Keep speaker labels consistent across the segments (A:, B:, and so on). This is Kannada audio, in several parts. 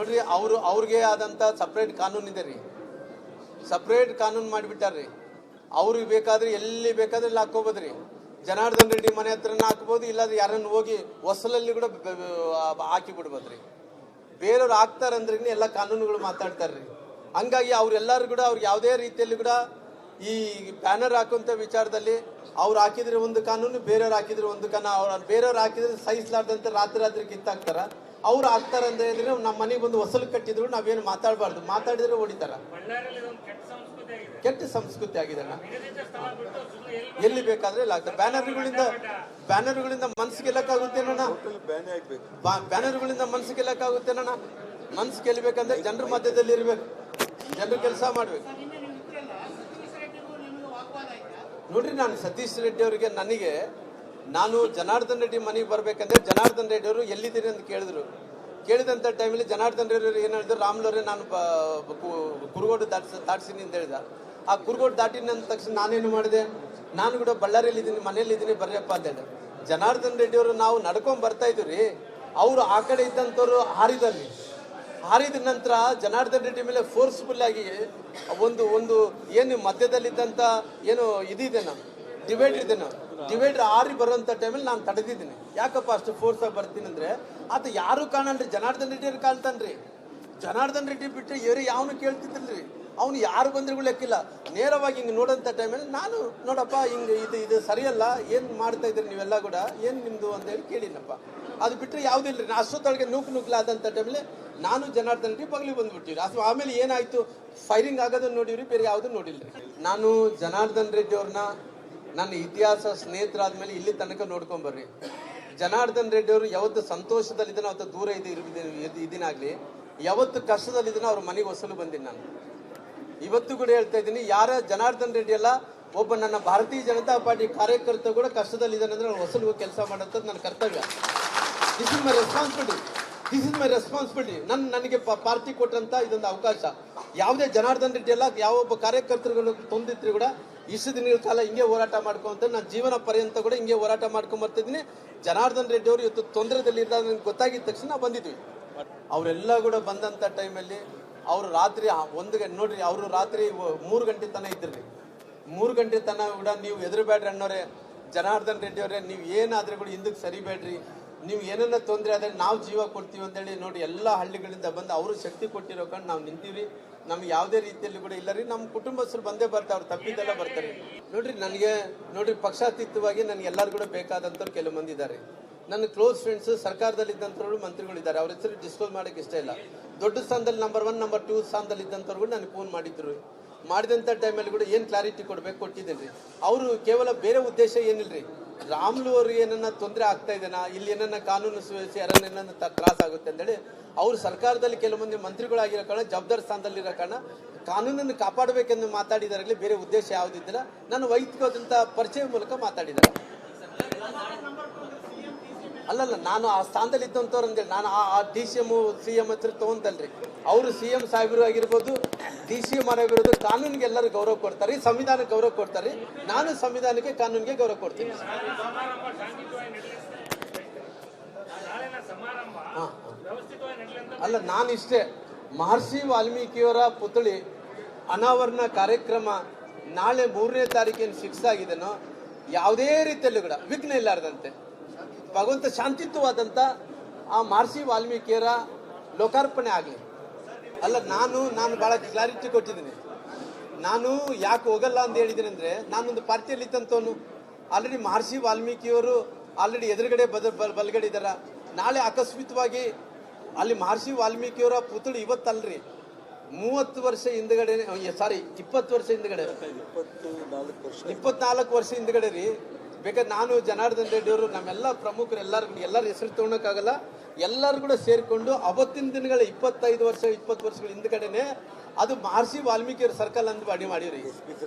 A: ನೋಡ್ರಿ, ಅವ್ರಿಗೆ ಆದಂತ ಸಪ್ರೇಟ್ ಕಾನೂನು ಇದೆ ರೀ, ಸಪ್ರೇಟ್ ಕಾನೂನು ಮಾಡಿಬಿಟ್ಟಾರ್ರಿ. ಅವ್ರಿಗೆ ಬೇಕಾದ್ರೆ ಎಲ್ಲಿ ಬೇಕಾದ್ರೆ ಇಲ್ಲಿ ಹಾಕೋಬೋದ್ರಿ. ಜನಾರ್ದನ್ ರೆಡ್ಡಿ ಮನೆ ಹತ್ರನ ಹಾಕ್ಬೋದು, ಇಲ್ಲಾಂದ್ರೆ ಯಾರನ್ನು ಹೋಗಿ ಹೊಸಲಲ್ಲಿ ಕೂಡ ಹಾಕಿ ಬಿಡ್ಬೋದ್ರಿ. ಬೇರೆಯವ್ರು ಹಾಕ್ತಾರಂದ್ರೆ ಎಲ್ಲ ಕಾನೂನುಗಳು ಮಾತಾಡ್ತಾರ್ರಿ. ಹಂಗಾಗಿ ಅವ್ರೆಲ್ಲರೂ ಕೂಡ ಅವ್ರಿಗೆ ಯಾವುದೇ ರೀತಿಯಲ್ಲಿ ಕೂಡ ಈ ಬ್ಯಾನರ್ ಹಾಕುವಂತ ವಿಚಾರದಲ್ಲಿ ಅವ್ರು ಹಾಕಿದ್ರೆ ಒಂದು ಕಾನೂನು, ಬೇರೆಯವ್ರು ಹಾಕಿದ್ರೆ ಒಂದು ಕಾನೂನು. ಬೇರೆಯವ್ರು ಹಾಕಿದ್ರೆ ಸಹಿಸಲಾರ್ದಂತೆ ರಾತ್ರಿ ಕಿತ್ತಾಕ್ತಾರ. ಅವ್ರು ಹಾಕ್ತಾರಂದ್ರೆ ಹೇಳಿದ್ರೆ ನಮ್ಮ ಮನೆಗೆ ಬಂದು ಹೊಸಲು ಕಟ್ಟಿದ್ರು ನಾವೇನು ಮಾತಾಡಬಾರ್ದು, ಮಾತಾಡಿದ್ರೆ ಹೊಡಿತಾರ. ಕೆಟ್ಟ ಸಂಸ್ಕೃತಿ ಆಗಿದೆ. ಎಲ್ಲಿ ಬೇಕಾದ್ರೆ ಇಲ್ಲ ಆಗ್ತದೆ. ಬ್ಯಾನರ್ಗಳಿಂದ ಮನ್ಸು ಗೆಲ್ಲಕ್ಕಾಗುತ್ತೇನಣ್ಣ? ಬ್ಯಾನರ್ಗಳಿಂದ ಮನ್ಸು ಗೆಲ್ಲಕ್ಕಾಗುತ್ತೇನಣ್ಣ? ಮನ್ಸು ಗೆಲ್ಲಬೇಕಂದ್ರೆ ಜನರ ಮಧ್ಯದಲ್ಲಿ ಇರ್ಬೇಕು, ಜನರು ಕೆಲಸ ಮಾಡ್ಬೇಕು. ನೋಡ್ರಿ, ನಾನು ಸತೀಶ್ ರೆಡ್ಡಿ ಅವರಿಗೆ ನಾನು ಜನಾರ್ದನ್ ರೆಡ್ಡಿ ಮನೆಗೆ ಬರ್ಬೇಕಂದ್ರೆ ಜನಾರ್ದನ್ ರೆಡ್ಡಿ ಅವರು ಎಲ್ಲಿದ್ದೀರಿ ಅಂತ ಕೇಳಿದಂತ ಟೈಮಲ್ಲಿ ಜನಾರ್ದನ್ ರೆಡ್ಡಿ ಅವರು ಏನ್ ಹೇಳಿದ್ರು, ರಾಮ್ಲವ್ರೆ ನಾನು ಕುರುಗೋಡು ದಾಟಿಸಿನಿ ಅಂತ ಹೇಳಿದ. ಆ ಕುರುಗೋಡು ದಾಟಿನ ತಕ್ಷಣ ನಾನೇನು ಮಾಡಿದೆ, ನಾನು ಕೂಡ ಬಳ್ಳಾರಿಯಲ್ಲಿ ಇದ್ದೀನಿ, ಮನೆಯಲ್ಲಿ ಇದ್ದೀನಿ, ಬರ್ರಪ್ಪ ಅಂತ ಹೇಳಿದೆ. ಜನಾರ್ದನ್ ರೆಡ್ಡಿ ಅವರು ನಾವು ನಡ್ಕೊಂಡ್ ಬರ್ತಾ ಇದ್ವಿ, ಅವರು ಆ ಕಡೆ ಇದ್ದಂಥವ್ರು ಹಾರಿದ ನಂತರ ಜನಾರ್ದನ್ ರೆಡ್ಡಿ ಮೇಲೆ ಫೋರ್ಸ್ಫುಲ್ ಆಗಿ ಒಂದು ಏನು ಮಧ್ಯದಲ್ಲಿದ್ದಂತ ಏನು ಇದಿದೆನೋ ಡಿವೈಡರ್ ಹಾರಿ ಬರುವಂತ ಟೈಮಲ್ಲಿ ನಾನು ತಡೆದಿದ್ದೀನಿ. ಯಾಕಪ್ಪ ಅಷ್ಟು ಫೋರ್ಸ್ ಆಗಿ ಬರ್ತೀನಿ ಅಂದ್ರೆ, ಆತ ಯಾರು ಕಾಣಲ್ರಿ, ಜನಾರ್ದನ್ ರೆಡ್ಡಿ ಅವ್ರು ಕಾಣ್ತಾನ್ರಿ. ಜನಾರ್ದನ್ ರೆಡ್ಡಿ ಬಿಟ್ಟರೆ ಏರಿ ಯಾವನು ಕೇಳ್ತಿದ್ದಿಲ್ರಿ. ಅವ್ನು ಯಾರು ಬಂದ್ರಿಗೂ ಲೆಕ್ಕಿಲ್ಲ. ನೇರವಾಗಿ ಹಿಂಗೆ ನೋಡೋಂಥ ಟೈಮಲ್ಲಿ ನಾನು ನೋಡಪ್ಪ ಹಿಂಗೆ ಇದು ಸರಿಯಲ್ಲ, ಏನು ಮಾಡ್ತಾ ಇದ್ರಿ ನೀವೆಲ್ಲ ಕೂಡ, ಏನು ನಿಮ್ದು ಅಂತ ಹೇಳಿ ಕೇಳಿನಪ್ಪ. ಅದು ಬಿಟ್ಟರೆ ಯಾವುದೂ ಇಲ್ಲರಿ. ಅಷ್ಟೊತ್ತೊಳಗೆ ನೂಕಲಾದಂಥ ಟೈಮಲ್ಲಿ ನಾನು ಜನಾರ್ದನ್ ರೆಡ್ಡಿ ಬಗ್ಲಿ ಬಂದ್ಬಿಟ್ಟಿವ್ರಿ. ಅದು ಆಮೇಲೆ ಏನಾಯ್ತು, ಫೈರಿಂಗ್ ಆಗೋದನ್ನ ನೋಡಿವ್ರಿ, ಬೇರೆ ಯಾವುದೂ ನೋಡಿಲ್ರಿ. ನಾನು ಜನಾರ್ದನ್ ರೆಡ್ಡಿ ಅವ್ರನ್ನ ನನ್ನ ಇತಿಹಾಸ ಸ್ನೇಹಿತರಾದ್ಮೇಲೆ ಇಲ್ಲಿ ತನಕ ನೋಡ್ಕೊಂಬರ್ರಿ. ಜನಾರ್ದನ್ ರೆಡ್ಡಿ ಅವರು ಯಾವತ್ತು ಸಂತೋಷದಲ್ಲಿದ್ದನೋ ಅವತ್ತು ದೂರ ಇದೀನಾಗ್ಲಿ, ಯಾವತ್ತು ಕಷ್ಟದಲ್ಲಿದ್ದನೋ ಅವ್ರ ಮನೆಗೆ ಹೊಸಲು ಬಂದೀನಿ ನಾನು. ಇವತ್ತು ಕೂಡ ಹೇಳ್ತಾ ಇದ್ದೀನಿ, ಯಾರ ಜನಾರ್ದನ್ ರೆಡ್ಡಿ ಅಲ್ಲ, ಒಬ್ಬ ನನ್ನ ಭಾರತೀಯ ಜನತಾ ಪಾರ್ಟಿ ಕಾರ್ಯಕರ್ತ ಕೂಡ ಕಷ್ಟದಲ್ಲಿದ್ದಾನೆ ಅಂದ್ರೆ ನಾನು ಹೊಸಲು ಕೆಲಸ ಮಾಡೋಂಥದ್ದು ನನ್ನ ಕರ್ತವ್ಯ. This is my responsibility. ನನಗೆ ಪಾರ್ಟಿ ಕೊಟ್ಟಂತ ಇದೊಂದು ಅವಕಾಶ. ಯಾವುದೇ ಜನಾರ್ದನ್ ರೆಡ್ಡಿ ಅಲ್ಲ, ಯಾವೊಬ್ಬ ಕಾರ್ಯಕರ್ತರುಗಳು ತೊಂದಿದ್ರು ಕೂಡ ಇಷ್ಟು ದಿನಗಳ ಕಾಲ ಹಿಂಗೆ ಹೋರಾಟ ಮಾಡ್ಕೊಂತ ನಾನು ಜೀವನ ಪರ್ಯಂತ ಕೂಡ ಹಿಂಗೆ ಹೋರಾಟ ಮಾಡ್ಕೊಂಡ್ ಬರ್ತಿದ್ದೀನಿ. ಜನಾರ್ದನ್ ರೆಡ್ಡಿ ಅವರು ಇವತ್ತು ತೊಂದರೆದಲ್ಲಿ ಇದ್ದಾಗ ನನಗೆ ಗೊತ್ತಾಗಿದ್ದ ತಕ್ಷಣ ಬಂದಿದ್ವಿ. ಅವರೆಲ್ಲ ಕೂಡ ಬಂದಂತ ಟೈಮಲ್ಲಿ ಅವರು ರಾತ್ರಿ ನೋಡ್ರಿ, ಅವರು ರಾತ್ರಿ 3 ಗಂಟೆ ತನಕ ಇದ್ರಿ. 3 ಗಂಟೆ ತನಕ ಕೂಡ ನೀವು ಎದುರುಬೇಡ್ರಿ ಅಣ್ಣೋರೆ, ಜನಾರ್ದನ್ ರೆಡ್ಡಿ ಅವರೇ ನೀವು ಏನಾದ್ರೆ ಕೂಡ ಹಿಂದಕ್ಕೆ ಸರಿಬೇಡ್ರಿ, ನೀವು ಏನನ್ನ ತೊಂದರೆ ಆದ್ರೆ ನಾವು ಜೀವ ಕೊಡ್ತೀವಿ ಅಂತೇಳಿ ನೋಡಿ ಎಲ್ಲ ಹಳ್ಳಿಗಳಿಂದ ಬಂದು ಅವರು ಶಕ್ತಿ ಕೊಟ್ಟಿರೋ ಕಂಡು ನಾವು ನಿಂತೀವಿ. ನಮ್ಗೆ ಯಾವುದೇ ರೀತಿಯಲ್ಲಿ ಕೂಡ ಇಲ್ಲ ರೀ. ನಮ್ಮ ಕುಟುಂಬಸ್ಥರು ಬಂದೇ ಬರ್ತಾರೆ, ಅವ್ರು ತಪ್ಪಿದ್ದೆಲ್ಲ ಬರ್ತಾರೆ. ನೋಡ್ರಿ ಪಕ್ಷಾತೀತವಾಗಿ ನನಗೆ ಎಲ್ಲರೂ ಕೂಡ ಬೇಕಾದಂಥವ್ರು ಕೆಲವು ಮಂದಿ ಇದ್ದಾರೆ. ನನ್ನ ಕ್ಲೋಸ್ ಫ್ರೆಂಡ್ಸ್, ಸರ್ಕಾರದಲ್ಲಿ ಇದ್ದಂಥವ್ರು, ಮಂತ್ರಿಗಳಿದ್ದಾರೆ. ಅವ್ರ ಹೆಸರು ಡಿಸ್ಕ್ಲೋಸ್ ಮಾಡೋಕೆ ಇಷ್ಟ ಇಲ್ಲ. ದೊಡ್ಡ ಸ್ಥಾನದಲ್ಲಿ ನಂಬರ್ 1, ನಂಬರ್ 2 ಸ್ಥಾನದಲ್ಲಿ ಇದ್ದಂಥವ್ರು ಕೂಡ ನನಗೆ ಫೋನ್ ಮಾಡಿದ್ರು. ಮಾಡಿದಂಥ ಟೈಮಲ್ಲಿ ಕೂಡ ಏನು ಕ್ಲಾರಿಟಿ ಕೊಟ್ಟಿದ್ದೇನೆ ರೀ. ಅವರು ಕೇವಲ ಬೇರೆ ಉದ್ದೇಶ ಏನಿಲ್ರಿ, ರಾಮ್ಲು ಅವ್ರಿಗೆ ಏನನ್ನ ತೊಂದರೆ ಆಗ್ತಾ ಇದೆನಾ, ಇಲ್ಲಿ ಏನನ್ನ ಕಾನೂನು ಸುವ್ಯವಸ್ಥೆ ಯಾರನ್ನ ತ್ರಾಸ ಆಗುತ್ತೆ ಅಂತೇಳಿ ಅವ್ರು ಸರ್ಕಾರದಲ್ಲಿ ಕೆಲವು ಮಂದಿ ಮಂತ್ರಿಗಳಾಗಿರೋ ಕಾರಣ, ಜವಾಬ್ದಾರಿ ಸ್ಥಾನದಲ್ಲಿರೋ ಕಾರಣ ಕಾನೂನನ್ನು ಕಾಪಾಡಬೇಕೆಂದು ಮಾತಾಡಿದಾರಲ್ಲಿ ಬೇರೆ ಉದ್ದೇಶ ಯಾವುದಿದ್ದಿಲ್ಲ. ನನ್ನ ವೈಯಕ್ತಿಕವಾದಂಥ ಪರಿಚಯ ಮೂಲಕ ಮಾತಾಡಿದ್ದಾರೆ. ಅಲ್ಲಲ್ಲ, ನಾನು ಆ ಸ್ಥಾನದಲ್ಲಿ ಇದ್ದಂಥವ್ರು ಅಂತೇಳಿ ನಾನು ಆ DCM CM ಹತ್ರ ತಗೊಂತಲ್ರಿ. ಅವರು CM ಸಾಹೇಬರು ಆಗಿರ್ಬೋದು, DCM ಆಗಿರ್ಬೋದು, ಕಾನೂನಿಗೆ ಎಲ್ಲರೂ ಗೌರವ ಕೊಡ್ತಾರೆ, ಸಂವಿಧಾನಕ್ಕೆ ಗೌರವ ಕೊಡ್ತಾರೆ. ನಾನು ಸಂವಿಧಾನಕ್ಕೆ, ಕಾನೂನಿಗೆ ಗೌರವ ಕೊಡ್ತೀನಿ. ಅಲ್ಲ, ನಾನಿಷ್ಟೇ, ಮಹರ್ಷಿ ವಾಲ್ಮೀಕಿಯವರ ಪುತ್ಥಳಿ ಅನಾವರಣ ಕಾರ್ಯಕ್ರಮ ನಾಳೆ 3ನೇ ತಾರೀಕಿನ ಫಿಕ್ಸ್ ಆಗಿದೆನೋ, ಯಾವುದೇ ರೀತಿಯಲ್ಲೂ ಕೂಡ ವಿಘ್ನ ಇಲ್ಲಾರ್ದಂತೆ ಭಗವಂತ ಶಾಂತಿಯುತವಾದಂತ ಆ ಮಹರ್ಷಿ ವಾಲ್ಮೀಕಿಯರ ಲೋಕಾರ್ಪಣೆ ಆಗಲಿ. ಅಲ್ಲ, ನಾನು ಬಹಳ ಕ್ಲಾರಿಟಿ ಕೊಟ್ಟಿದ್ದೀನಿ. ನಾನು ಯಾಕೆ ಹೋಗಲ್ಲ ಅಂತ ಹೇಳಿದ್ದೀನಿ ಅಂದ್ರೆ, ನಾನೊಂದು ಪಾರ್ಟಿಯಲ್ಲಿ ಇದ್ದಂಥವನು. ಆಲ್ರೆಡಿ ಮಹರ್ಷಿ ವಾಲ್ಮೀಕಿಯವರು ಆಲ್ರೆಡಿ ಎದುರುಗಡೆ ಬಲಗಡೆ ಇದ್ದಾರ. ನಾಳೆ ಅಕಸ್ಮಿತವಾಗಿ ಅಲ್ಲಿ ಮಹರ್ಷಿ ವಾಲ್ಮೀಕಿಯವರ ಪುತ್ಥಳಿ ಇವತ್ತಲ್ರಿ, 30 ವರ್ಷ ಹಿಂದ್ಗಡೆ, 20 ವರ್ಷ ಹಿಂದ್ಗಡೆ, 24 ವರ್ಷ ಹಿಂದ್ಗಡೆ ರೀ. ಬೇಕಾದ್ರೆ ನಾನು ಜನಾರ್ದನ್ ರೆಡ್ಡಿ ಅವರು ನಮ್ಮೆಲ್ಲ ಪ್ರಮುಖರು ಎಲ್ಲರ ಹೆಸರು ತಗೊಳಕ್ಕಾಗಲ್ಲ, ಎಲ್ಲರೂ ಕೂಡ ಸೇರಿಕೊಂಡು ಅವತ್ತಿನ ದಿನಗಳ 20 ವರ್ಷಗಳ ಹಿಂದ್ಗಡೆನೆ ಅದು ಮಹರ್ಷಿ ವಾಲ್ಮೀಕಿ ಸರ್ಕಲ್ ಅಂತ ಮಾಡಿವ್ರಿ.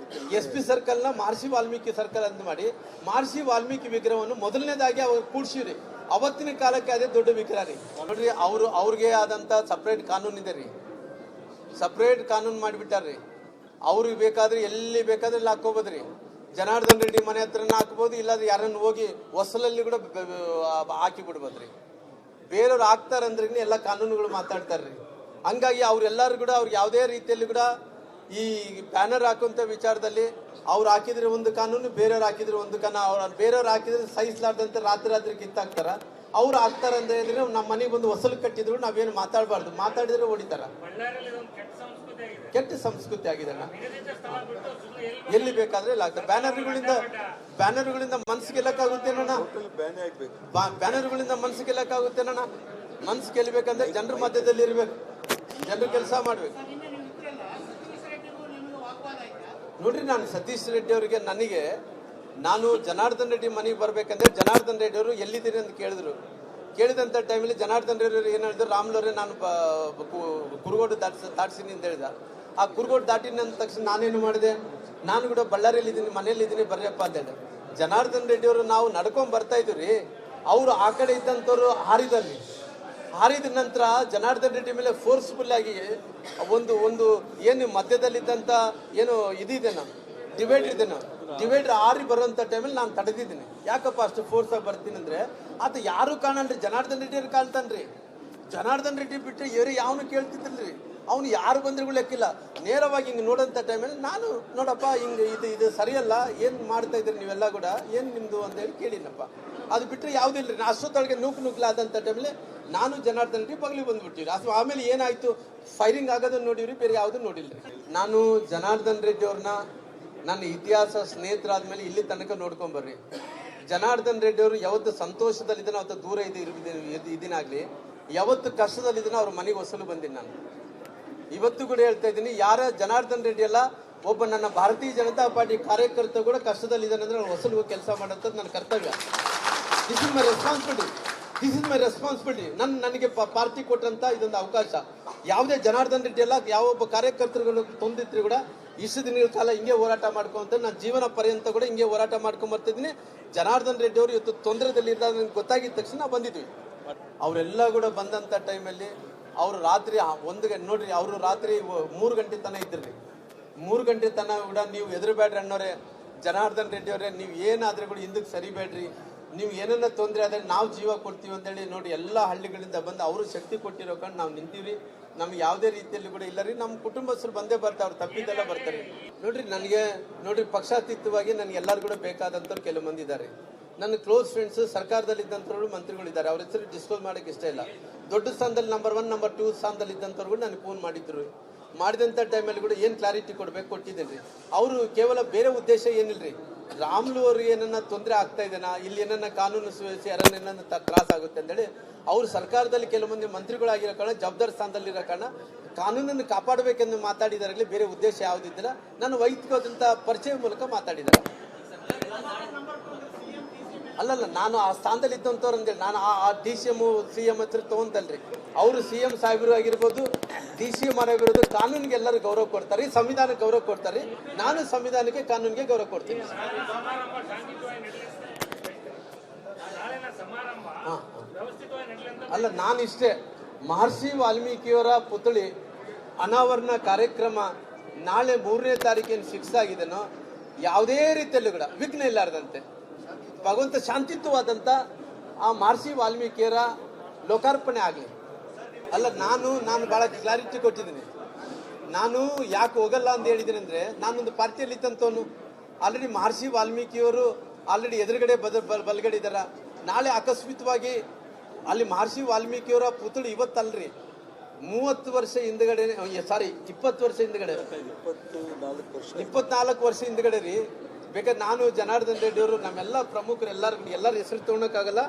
A: SP ಸರ್ಕಲ್ನ ಮಹರ್ಷಿ ವಾಲ್ಮೀಕಿ ಸರ್ಕಲ್ ಅಂತ ಮಾಡಿ ಮಹರ್ಷಿ ವಾಲ್ಮೀಕಿ ವಿಗ್ರಹವನ್ನು ಮೊದಲನೇದಾಗಿ ಅವ್ರು ಕೂಡ್ಸಿವ್ರಿ. ಅವತ್ತಿನ ಕಾಲಕ್ಕೆ ಅದೇ ದೊಡ್ಡ ವಿಗ್ರಹ ರೀ. ನೋಡ್ರಿ, ಅವ್ರಿಗೆ ಆದಂತ ಸಪ್ರೇಟ್ ಕಾನೂನು ಇದೆ ರೀ, ಸಪ್ರೇಟ್ ಕಾನೂನು ಮಾಡಿಬಿಟ್ಟಾರ್ರಿ. ಅವ್ರಿಗೆ ಬೇಕಾದ್ರೆ ಎಲ್ಲಿ ಬೇಕಾದ್ರೆ ಇಲ್ಲಿ ಹಾಕೋಬೋದ್ರಿ. ಜನಾರ್ದನ್ ರೆಡ್ಡಿ ಮನೆ ಹತ್ರನ ಹಾಕ್ಬೋದು, ಇಲ್ಲಾಂದ್ರೆ ಯಾರನ್ನು ಹೋಗಿ ಹೊಸಲಲ್ಲಿ ಕೂಡ ಹಾಕಿ ಬಿಡ್ಬೋದ್ರಿ. ಬೇರೆಯವ್ರು ಹಾಕ್ತಾರಂದ್ರೆ ಎಲ್ಲ ಕಾನೂನುಗಳು ಮಾತಾಡ್ತಾರ್ರಿ. ಹಂಗಾಗಿ ಅವರೆಲ್ಲರೂ ಕೂಡ ಅವ್ರಿಗೆ ಯಾವುದೇ ರೀತಿಯಲ್ಲಿ ಕೂಡ ಈ ಬ್ಯಾನರ್ ಹಾಕುವಂಥ ವಿಚಾರದಲ್ಲಿ ಅವ್ರು ಹಾಕಿದ್ರೆ ಒಂದು ಕಾನೂನು, ಬೇರೆಯವ್ರು ಹಾಕಿದ್ರೆ ಒಂದು ಕಾನೂನು. ಅವ್ರು ಬೇರೆಯವ್ರು ಹಾಕಿದ್ರೆ ಸಹಿಸಲಾರ್ದಂತೆ ರಾತ್ರಿ ಕಿತ್ತಾಕ್ತಾರ. ಅವ್ರು ಹಾಕ್ತಾರ ಅಂತ ಹೇಳಿದ್ರೆ ನಮ್ಮ ಮನೆಗೆ ಬಂದು ಹೊಸಲು ಕಟ್ಟಿದ್ರು ನಾವೇನು ಮಾತಾಡಬಾರ್ದು, ಮಾತಾಡಿದ್ರೆ ಹೊಡಿತಾರ. ಕೆಟ್ಟ ಸಂಸ್ಕೃತಿ ಆಗಿದೆ. ಎಲ್ಲಿ ಬೇಕಾದ್ರೆ ಇಲ್ಲ ಆಗ್ತದೆ. ಬ್ಯಾನರ್ಗಳಿಂದ ಮನ್ಸು ಗೆಲ್ಲಕ್ಕಾಗುತ್ತೇನಣ್ಣ? ಬ್ಯಾನರ್ಗಳಿಂದ ಮನ್ಸು ಗೆಲ್ಲಕ್ಕಾಗುತ್ತೇನಣ್ಣ? ಮನ್ಸು ಗೆಲ್ಲಬೇಕಂದ್ರೆ ಜನರ ಮಧ್ಯದಲ್ಲಿ ಇರ್ಬೇಕು, ಜನರು ಕೆಲಸ ಮಾಡ್ಬೇಕು. ನೋಡ್ರಿ, ನಾನು ಸತೀಶ್ ರೆಡ್ಡಿ ಅವರಿಗೆ ನಾನು ಜನಾರ್ದನ್ ರೆಡ್ಡಿ ಮನೆಗೆ ಬರ್ಬೇಕಂದ್ರೆ ಜನಾರ್ದನ್ ರೆಡ್ಡಿ ಅವರು ಎಲ್ಲಿದ್ದೀರಿ ಅಂತ ಕೇಳಿದಂಥ ಟೈಮಲ್ಲಿ ಜನಾರ್ದನ್ ರೆಡ್ಡಿ ಅವರು ಏನು ಹೇಳಿದ್ರು, ರಾಮ್ಲವ್ರೆ ನಾನು ಕುರುಗೋಡು ದಾಟಿಸಿನಿ ಅಂತ ಹೇಳಿದ. ಆ ಕುರುಗೋಡು ದಾಟಿನ ಅಂದ ತಕ್ಷಣ ನಾನೇನು ಮಾಡಿದೆ, ನಾನು ಕೂಡ ಬಳ್ಳಾರಿಯಲ್ಲಿ ಇದ್ದೀನಿ, ಮನೆಯಲ್ಲಿ ಇದ್ದೀನಿ, ಬರ್ರಿಯಪ್ಪ ಅಂತ ಹೇಳಿ. ಜನಾರ್ದನ್ ರೆಡ್ಡಿ ಅವರು ನಾವು ನಡ್ಕೊಂಡ್ ಬರ್ತಾ ಇದ್ವಿ, ಅವರು ಆ ಕಡೆ ಇದ್ದಂಥವ್ರು ಹಾರಿದ ನಂತರ ಜನಾರ್ದನ್ ರೆಡ್ಡಿ ಮೇಲೆ ಫೋರ್ಸ್ಫುಲ್ ಆಗಿ ಒಂದು ಏನು ಮಧ್ಯದಲ್ಲಿದ್ದಂಥ ಏನು ಇದಿದೆನೋ ಡಿವೈಡರ್ ಹಾರಿ ಬರುವಂಥ ಟೈಮಲ್ಲಿ ನಾನು ತಡೆದಿದ್ದೀನಿ. ಯಾಕಪ್ಪ ಅಷ್ಟು ಫೋರ್ಸ್ ಆಗಿ ಬರ್ತೀನಿ ಅಂದ್ರೆ, ಆತ ಯಾರು ಕಾಣಲ್ರಿ, ಜನಾರ್ದನ್ ರೆಡ್ಡಿ ಅವ್ರು ಕಾಣ್ತಾನ್ರಿ. ಜನಾರ್ದನ್ ರೆಡ್ಡಿ ಬಿಟ್ಟರೆ ಬೇರೆ ಯಾವನು ಕೇಳ್ತಿದ್ದಿಲ್ರಿ. ಅವ್ನು ಯಾರು ಬಂದ್ರಿಗೂ ಲೆಕ್ಕಿಲ್ಲ. ನೇರವಾಗಿ ಹಿಂಗೆ ನೋಡೋಂಥ ಟೈಮಲ್ಲಿ ನಾನು ನೋಡಪ್ಪ ಹಿಂಗೆ ಇದು ಸರಿಯಲ್ಲ, ಏನು ಮಾಡ್ತಾ ಇದ್ರಿ ನೀವೆಲ್ಲ ಕೂಡ, ಏನು ನಿಮ್ಮದು ಅಂತ ಹೇಳಿ ಕೇಳಿನಪ್ಪ. ಅದು ಬಿಟ್ಟರೆ ಯಾವುದಿಲ್ಲ ರೀ. ಅಷ್ಟೊತ್ತೊಳಗೆ ನೂಕಲಾದಂಥ ಟೈಮಲ್ಲಿ ನಾನು ಜನಾರ್ದನ್ ರೆಡ್ಡಿ ಬಗ್ಲಿಗೆ ಬಂದ್ಬಿಟ್ಟಿವ್ರಿ. ಆಮೇಲೆ ಏನಾಯ್ತು, ಫೈರಿಂಗ್ ಆಗೋದನ್ನ ನೋಡಿವ್ರಿ, ಬೇರೆ ಯಾವುದನ್ನು ನೋಡಿಲ್ಲ. ನಾನು ಜನಾರ್ದನ್ ರೆಡ್ಡಿ ಅವ್ರನ್ನ ನನ್ನ ಇತಿಹಾಸ ಸ್ನೇಹಿತರಾದ್ಮೇಲೆ ಇಲ್ಲಿ ತನಕ ನೋಡ್ಕೊಂಬರ್ರಿ. ಜನಾರ್ದನ್ ರೆಡ್ಡಿ ಅವರು ಯಾವತ್ತು ಸಂತೋಷದಲ್ಲಿದ್ದಾನೋ ಅವತ್ತು ದೂರ ಇದೀನಾಗ್ಲಿ, ಯಾವತ್ತು ಕಷ್ಟದಲ್ಲಿದ್ದಾನೋ ಅವ್ರ ಮನೆಗೆ ಹೊಸಲು ಬಂದೀನಿ ನಾನು. ಇವತ್ತು ಕೂಡ ಹೇಳ್ತಾ ಇದ್ದೀನಿ, ಯಾರ ಜನಾರ್ದನ್ ರೆಡ್ಡಿ ಅಲ್ಲ, ಒಬ್ಬ ನನ್ನ ಭಾರತೀಯ ಜನತಾ ಪಾರ್ಟಿ ಕಾರ್ಯಕರ್ತ ಕೂಡ ಕಷ್ಟದಲ್ಲಿದ್ದಾನೆ ಅಂದ್ರೆ ಹೊಸಲು ಕೆಲಸ ಮಾಡೋಂಥದ್ದು ನನ್ನ ಕರ್ತವ್ಯ. This is my responsibility. ನನಗೆ ಪಾರ್ಟಿ ಕೊಟ್ಟಂತ ಇದೊಂದು ಅವಕಾಶ. ಯಾವುದೇ ಜನಾರ್ದನ್ ರೆಡ್ಡಿ ಅಲ್ಲ, ಯಾವೊಬ್ಬ ಕಾರ್ಯಕರ್ತರುಗಳು ತೊಂದಿದ್ರು ಕೂಡ ಇಷ್ಟು ದಿನಗಳ ಕಾಲ ಹಿಂಗೆ ಹೋರಾಟ ಮಾಡ್ಕೊಂತ ನಾನು ಜೀವನ ಪರ್ಯಂತ ಕೂಡ ಹಿಂಗೆ ಹೋರಾಟ ಮಾಡ್ಕೊಂಡ್ ಬರ್ತಿದ್ದೀನಿ. ಜನಾರ್ದನ್ ರೆಡ್ಡಿ ಅವರು ಇವತ್ತು ತೊಂದರೆದಲ್ಲಿ ನನಗೆ ಗೊತ್ತಾಗಿದ ತಕ್ಷಣ ನಾವು ಬಂದಿದ್ವಿ. ಅವರೆಲ್ಲ ಕೂಡ ಬಂದಂಥ ಟೈಮಲ್ಲಿ ಅವರು ರಾತ್ರಿ ನೋಡ್ರಿ, ಅವರು ರಾತ್ರಿ 3 ಗಂಟೆ ತನಕ ಇದ್ರಿ. 3 ಗಂಟೆ ತನಕ ಕೂಡ ನೀವು ಎದುರುಬೇಡ್ರಿ ಅಣ್ಣವ್ರೆ, ಜನಾರ್ದನ್ ರೆಡ್ಡಿ ಅವರೇ ನೀವು ಏನಾದ್ರೆ ಕೂಡ ಹಿಂದಕ್ಕೆ ಸರಿಬೇಡ್ರಿ, ನೀವು ಏನನ್ನ ತೊಂದರೆ ಆದರೆ ನಾವು ಜೀವ ಕೊಡ್ತೀವಿ ಅಂತೇಳಿ ನೋಡಿ ಎಲ್ಲ ಹಳ್ಳಿಗಳಿಂದ ಬಂದು ಅವರು ಶಕ್ತಿ ಕೊಟ್ಟಿರೋ ಕಾರಣ ನಾವು ನಿಂತೀವಿ. ನಮ್ಗೆ ಯಾವುದೇ ರೀತಿಯಲ್ಲಿ ಕೂಡ ಇಲ್ಲ ರೀ. ನಮ್ಮ ಕುಟುಂಬಸ್ಥರು ಬಂದೇ ಬರ್ತಾರೆ, ಅವ್ರು ತಪ್ಪಿದ್ದೆಲ್ಲ ಬರ್ತಾರೆ. ನೋಡ್ರಿ ಪಕ್ಷಾತೀತವಾಗಿ ನನಗೆ ಎಲ್ಲರೂ ಕೂಡ ಬೇಕಾದಂಥವ್ರು ಕೆಲವು ಮಂದಿ ಇದ್ದಾರೆ. ನನ್ನ ಕ್ಲೋಸ್ ಫ್ರೆಂಡ್ಸ್ ಸರ್ಕಾರದಲ್ಲಿ ಇದ್ದಂಥವ್ರು ಮಂತ್ರಿಗಳಿದ್ದಾರೆ, ಅವ್ರ ಹೆಸರು ಡಿಸ್ಕ್ಲೋಸ್ ಮಾಡೋಕೆ ಇಷ್ಟ ಇಲ್ಲ. ದೊಡ್ಡ ಸ್ಥಾನದಲ್ಲಿ ನಂಬರ್ 1 ನಂಬರ್ 2 ಸ್ಥಾನದಲ್ಲಿ ಇದ್ದಂಥವ್ರು ಕೂಡ ನನಗೆ ಫೋನ್ ಮಾಡಿದ್ರು. ಮಾಡಿದಂಥ ಟೈಮಲ್ಲಿ ಕೂಡ ಏನು ಕ್ಲಾರಿಟಿ ಕೊಟ್ಟಿದ್ದೀನಿ ರೀ. ಅವರು ಕೇವಲ ಬೇರೆ ಉದ್ದೇಶ ಏನಿಲ್ರಿ, ರಾಮ್ಲು ಅವ್ರಿಗೆ ಏನನ್ನ ತೊಂದರೆ ಆಗ್ತಾ ಇದೆನಾ, ಇಲ್ಲಿ ಏನನ್ನ ಕಾನೂನು ಸುವ್ಯವಸ್ಥೆ ಯಾರನ್ನ ತ್ರಾಸ ಆಗುತ್ತೆ ಅಂತೇಳಿ ಅವ್ರು ಸರ್ಕಾರದಲ್ಲಿ ಕೆಲವು ಮಂದಿ ಮಂತ್ರಿಗಳಾಗಿರೋ ಕಾರಣ, ಜವಾಬ್ದಾರಿ ಸ್ಥಾನದಲ್ಲಿರೋ ಕಾರಣ ಕಾನೂನನ್ನು ಕಾಪಾಡಬೇಕೆಂದು ಮಾತಾಡಿದಾರಲ್ಲಿ ಬೇರೆ ಉದ್ದೇಶ ಯಾವುದಿದ್ದಿಲ್ಲ. ನಾನು ವೈಯಕ್ತಿಕವಾದಂಥ ಪರಿಚಯ ಮೂಲಕ ಮಾತಾಡಿದ್ದಾರೆ. ಅಲ್ಲಲ್ಲ, ನಾನು ಆ ಸ್ಥಾನದಲ್ಲಿ ಇದ್ದಂಥವ್ರು ಅಂತೇಳಿ ನಾನು ಆ DCM CM ಹತ್ರ ತಗೊಂತಲ್ರಿ. ಅವರು CM ಸಾಹೇಬರು ಆಗಿರ್ಬೋದು, DCM ಆಗಿರ್ಬೋದು, ಕಾನೂನಿಗೆ ಎಲ್ಲರೂ ಗೌರವ ಕೊಡ್ತಾರೆ, ಸಂವಿಧಾನಕ್ಕೆ ಗೌರವ ಕೊಡ್ತಾರೆ. ನಾನು ಸಂವಿಧಾನಕ್ಕೆ ಕಾನೂನಿಗೆ ಗೌರವ ಕೊಡ್ತೀನಿ. ಅಲ್ಲ, ನಾನಿಷ್ಟೇ, ಮಹರ್ಷಿ ವಾಲ್ಮೀಕಿಯವರ ಪುತ್ಥಳಿ ಅನಾವರಣ ಕಾರ್ಯಕ್ರಮ ನಾಳೆ 3ನೇ ತಾರೀಕಿನ ಫಿಕ್ಸ್ ಆಗಿದೆನೋ, ಯಾವುದೇ ರೀತಿಯಲ್ಲೂ ಕೂಡ ವಿಘ್ನ ಇಲ್ಲಾರ್ದಂತೆ ಭಗವಂತ ಶಾಂತಿಯುತವಾದಂಥ ಆ ಮಹರ್ಷಿ ವಾಲ್ಮೀಕಿಯರ ಲೋಕಾರ್ಪಣೆ ಆಗಲಿ. ಅಲ್ಲ, ನಾನು ಭಾಳ ಕ್ಲಾರಿಟಿ ಕೊಟ್ಟಿದ್ದೀನಿ. ನಾನು ಯಾಕೆ ಹೋಗಲ್ಲ ಅಂತ ಹೇಳಿದ್ದೀನಿ ಅಂದರೆ, ನಾನೊಂದು ಪಾರ್ಟಿಯಲ್ಲಿ ಇದ್ದಂಥವನು. ಆಲ್ರೆಡಿ ಮಹರ್ಷಿ ವಾಲ್ಮೀಕಿಯವರು ಆಲ್ರೆಡಿ ಎದುರುಗಡೆ ಬಲಗಡೆ ಇದ್ದಾರ. ನಾಳೆ ಅಕಸ್ಮಿತವಾಗಿ ಅಲ್ಲಿ ಮಹರ್ಷಿ ವಾಲ್ಮೀಕಿಯವರ ಪುತ್ಥಳಿ ಇವತ್ತಲ್ರಿ, 30 ವರ್ಷ ಹಿಂದ್ಗಡೆ, 20 ವರ್ಷ ಹಿಂದ್ಗಡೆ, 24 ವರ್ಷ ಹಿಂದ್ಗಡೆ ರೀ. ಬೇಕಾದ್ರೆ ನಾನು ಜನಾರ್ದನ್ ರೆಡ್ಡಿ ಅವರು ನಮ್ಮೆಲ್ಲ ಪ್ರಮುಖರು ಎಲ್ಲರ ಹೆಸರು ತೊಗೊಳಕ್ಕಾಗಲ್ಲ,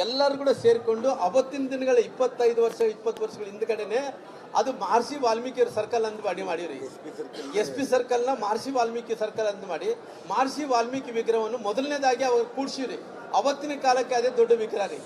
A: ಎಲ್ಲರೂ ಕೂಡ ಸೇರಿಕೊಂಡು ಅವತ್ತಿನ ದಿನಗಳ 20 ವರ್ಷಗಳ ಹಿಂದ್ಗಡೆನೆ ಅದು ಮಹರ್ಷಿ ವಾಲ್ಮೀಕಿ ಸರ್ಕಲ್ ಅಂತ ಮಾಡಿವ್ರಿ. SP ಸರ್ಕಲ್ನ ಮಹರ್ಷಿ ವಾಲ್ಮೀಕಿ ಸರ್ಕಲ್ ಅಂತ ಮಾಡಿ ಮಹರ್ಷಿ ವಾಲ್ಮೀಕಿ ವಿಗ್ರಹವನ್ನು ಮೊದಲನೇದಾಗಿ ಅವ್ರು ಕೂಡ್ಸಿವ್ರಿ. ಅವತ್ತಿನ ಕಾಲಕ್ಕೆ ಅದೇ ದೊಡ್ಡ ವಿಗ್ರಹ ರೀ.